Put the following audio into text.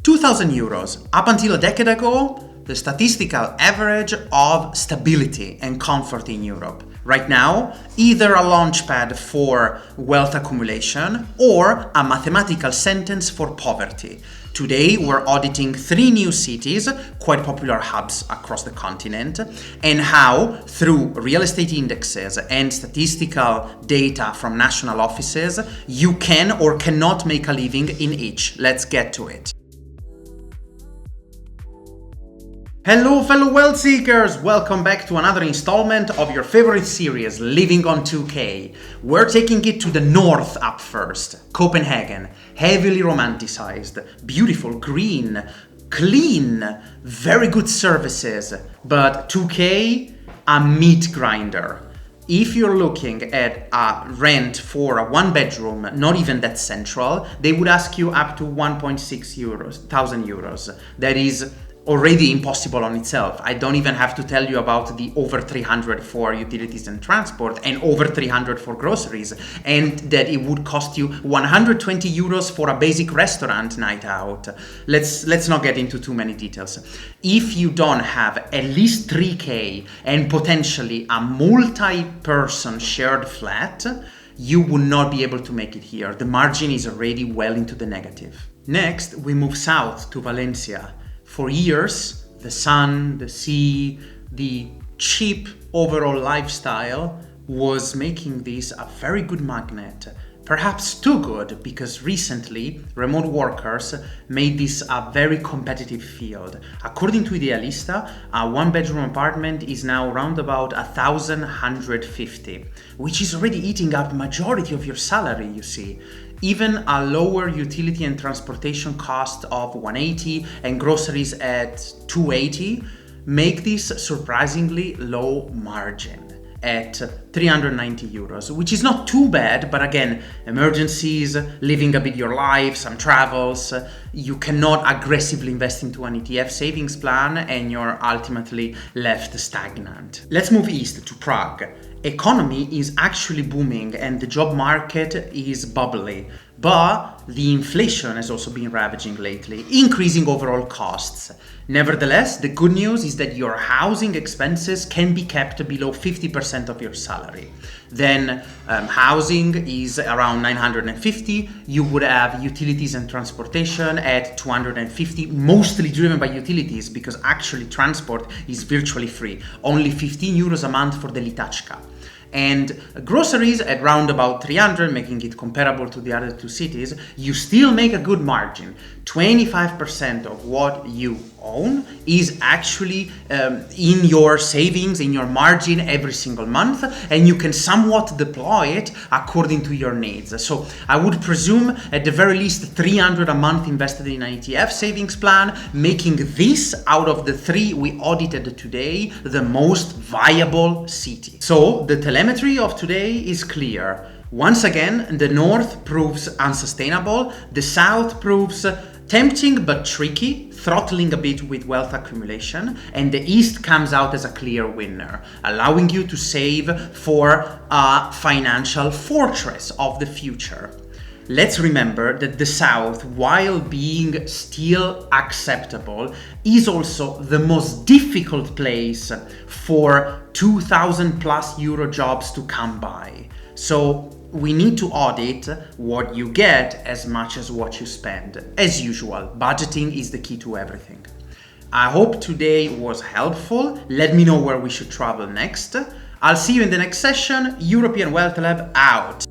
2,000 euros. Up until a decade ago, the statistical average of stability and comfort in Europe. Right now, either a launchpad for wealth accumulation or a mathematical sentence for poverty. Today, we're auditing 3 new cities, quite popular hubs across the continent, and how, through real estate indexes and statistical data from national offices, you can or cannot make a living in each. Let's get to it. Hello fellow wealth seekers! Welcome back to another installment of your favorite series, Living on 2K. We're taking it to the north up first, Copenhagen, heavily romanticized, beautiful, green, clean, very good services, but 2K, a meat grinder. If you're looking at a rent for a 1-bedroom, not even that central, they would ask you up to 1.6 thousand euros. That is already impossible on itself. I don't even have to tell you about the over 300 for utilities and transport and over 300 for groceries, and that it would cost you 120 euros for a basic restaurant night out. Let's not get into too many details. If you don't have at least 3K and potentially a multi-person shared flat, you will not be able to make it here. The margin is already well into the negative. Next, we move south to Valencia. For years, the sun, the sea, the cheap overall lifestyle was making this a very good magnet. Perhaps too good, because recently remote workers made this a very competitive field. According to Idealista, a 1-bedroom apartment is now around about 1,150, which is already eating up majority of your salary, you see. Even a lower utility and transportation cost of 180 and groceries at 280 make this surprisingly low margin at 390 euros, which is not too bad, but again, emergencies, living a bit your life, some travels, you cannot aggressively invest into an ETF savings plan and you're ultimately left stagnant. Let's move east to Prague. Economy is actually booming and the job market is bubbly, but the inflation has also been ravaging lately, increasing overall costs. Nevertheless, the good news is that your housing expenses can be kept below 50% of your salary. Then housing is around 950. You would have utilities and transportation at 250, mostly driven by utilities because actually transport is virtually free. Only 15 euros a month for the Litachka. And groceries at round about 300, making it comparable to the other 2 cities, you still make a good margin. 25% of what you own is actually in your savings, in your margin every single month, and you can somewhat deploy it according to your needs. So I would presume at the very least 300 a month invested in an ETF savings plan, making this out of the 3 we audited today the most viable city. So the telemetry of today is clear. Once again, the north proves unsustainable, the south proves tempting but tricky, throttling a bit with wealth accumulation, and the east comes out as a clear winner, allowing you to save for a financial fortress of the future. Let's remember that the south, while being still acceptable, is also the most difficult place for 2,000 plus euro jobs to come by. So we need to audit what you get as much as what you spend. As usual, budgeting is the key to everything. I hope today was helpful. Let me know where we should travel next. I'll see you in the next session. European Wealth Lab out.